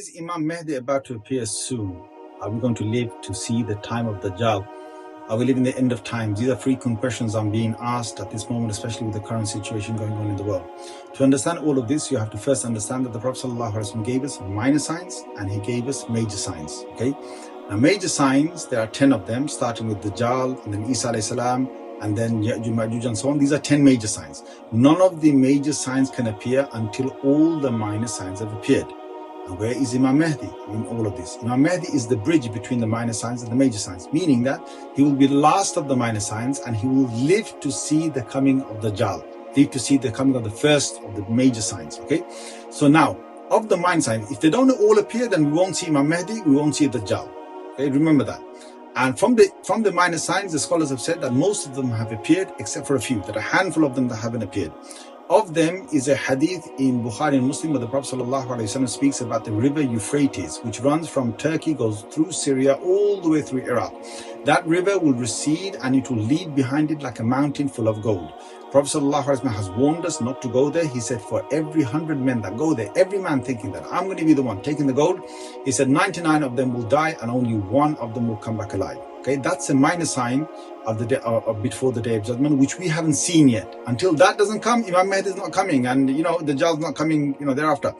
Is Imam Mahdi about to appear soon? Are we going to live to see the time of Dajjal? Are we living the end of times? These are frequent questions I'm being asked at this moment, especially with the current situation going on in the world. To understand all of this, you have to first understand that the Prophet ﷺ gave us minor signs and he gave us major signs. Okay? Now, major signs, there are 10 of them, starting with Dajjal and then Isa alayhi salam, and then Ya'juj, Ma'juj, and so on. These are 10 major signs. None of the major signs can appear until all the minor signs have appeared. And where is Imam Mahdi in all of this? Imam Mahdi is the bridge between the minor signs and the major signs, meaning that he will be the last of the minor signs and he will live to see the coming of Dajjal, live to see the coming of the first of the major signs. Okay, so now of the minor signs, if they don't all appear, then we won't see Imam Mahdi, we won't see Dajjal. Okay, remember that. And from the minor signs, the scholars have said that most of them have appeared, except for a few. There are a handful of them that haven't appeared. Of them is a hadith in Bukhari and Muslim where the Prophet ﷺ speaks about the river Euphrates, which runs from Turkey, goes through Syria, all the way through Iraq. That river will recede and it will leave behind it like a mountain full of gold. Prophet ﷺ has warned us not to go there. He said, for every 100 men that go there, every man thinking that I'm going to be the one taking the gold, he said 99 of them will die and only one of them will come back alive. Okay, that's a minor sign of the day, before the day of judgment, which we haven't seen yet. Until that doesn't come, Imam Mahdi is not coming, and the Dajjal's not coming, thereafter.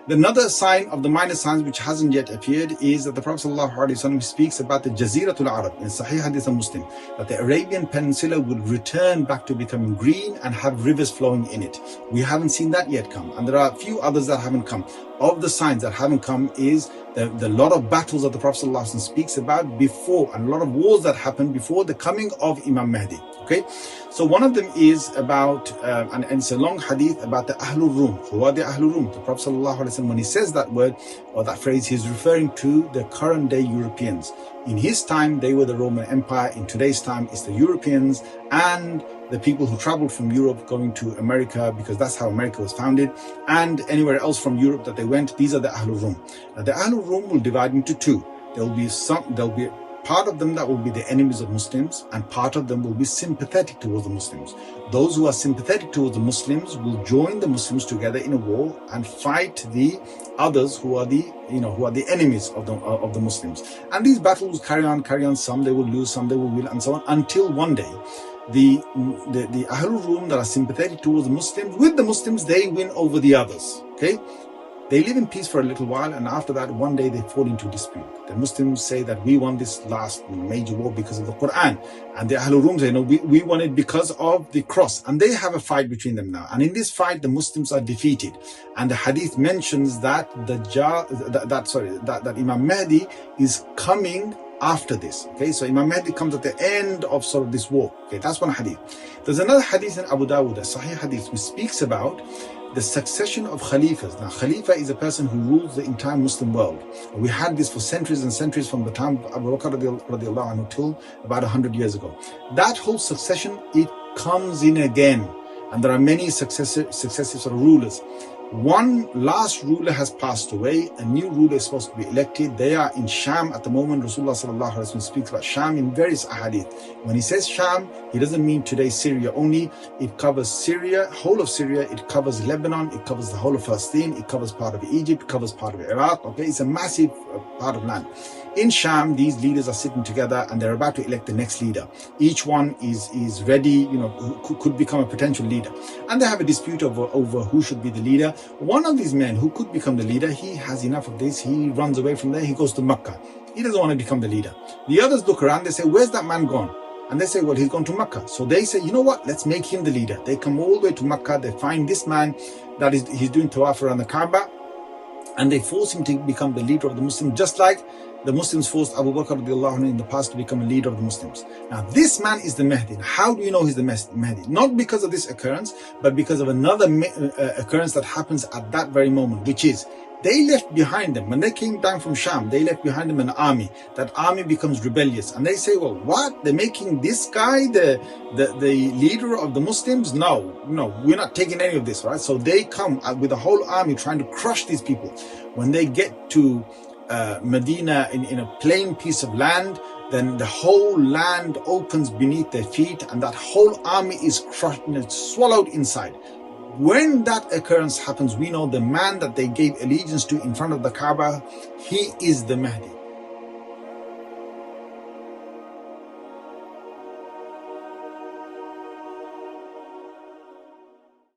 Another sign of the minor signs which hasn't yet appeared is that the Prophet ﷺ speaks about the Jaziratul Arab in Sahih Hadith and Muslim, that the Arabian Peninsula would return back to becoming green and have rivers flowing in it. We haven't seen that yet come, and there are a few others that haven't come. Of the signs that haven't come is the lot of battles that the Prophet ﷺ speaks about before, and a lot of wars that happened before the coming of Imam Mahdi. Okay, so one of them is about, and it's a long hadith about the Ahlul Rum. Who are the Ahlul Rum? The Prophet ﷺ, when he says that word or that phrase, he's referring to the current day Europeans. In his time, they were the Roman Empire. In today's time, it's the Europeans and the people who traveled from Europe going to America, because that's how America was founded, and anywhere else from Europe that they went. These are the Ahlul Rum. Now, the Ahlul Rum will divide into two. There'll be part of them that will be the enemies of Muslims, and part of them will be sympathetic towards the Muslims. Those who are sympathetic towards the Muslims will join the Muslims together in a war and fight the others who are the enemies of the Muslims. And these battles carry on. Some they will lose, some they will win, and so on, until one day the Ahlul Rum that are sympathetic towards the Muslims, with the Muslims, they win over the others. Okay, they live in peace for a little while, and after that, one day they fall into dispute. The Muslims say that we won this last major war because of the Quran, and the Ahlul Rum say, no, we won it because of the cross. And they have a fight between them now. And in this fight, the Muslims are defeated. And the hadith mentions that that Imam Mahdi is coming after this. Okay, so Imam Mahdi comes at the end of sort of this war. Okay, that's one hadith. There's another hadith in Abu Dawud, a Sahih hadith, which speaks about the succession of Khalifas. Now, Khalifa is a person who rules the entire Muslim world. We had this for centuries and centuries, from the time of Abu Bakr radiallahu anhu till about 100 years ago. That whole succession, it comes in again. And there are many successive sort of rulers. One last ruler has passed away. A new ruler is supposed to be elected. They are in Sham at the moment. Rasulullah sallallahu alaihi wasallam speaks about Sham in various ahadith. When he says Sham, he doesn't mean today Syria only. It covers Syria, whole of Syria. It covers Lebanon. It covers the whole of Palestine. It covers part of Egypt. Covers part of Iraq. Okay, it's a massive part of land. In Sham, these leaders are sitting together and they're about to elect the next leader. Each one is ready, who could become a potential leader. And they have a dispute over who should be the leader. One of these men who could become the leader, he has enough of this. He runs away from there. He goes to Mecca. He doesn't want to become the leader. The others look around. They say, where's that man gone? And they say, well, he's gone to Mecca. So they say, you know what? Let's make him the leader. They come all the way to Mecca. They find this man he's doing tawaf around the Kaaba. And they force him to become the leader of the Muslims, just like the Muslims forced Abu Bakr radiallahu anhu in the past to become a leader of the Muslims. Now, this man is the Mahdi. How do you know he's the Mahdi? Not because of this occurrence, but because of another occurrence that happens at that very moment, which is they left behind them, when they came down from Sham, they left behind them an army. That army becomes rebellious. And they say, well, what? They're making this guy the leader of the Muslims? No, we're not taking any of this, right? So they come with a whole army trying to crush these people. When they get to Medina in a plain piece of land, then the whole land opens beneath their feet and that whole army is crushed and swallowed inside. When that occurrence happens, we know the man that they gave allegiance to in front of the Kaaba, he is the Mahdi.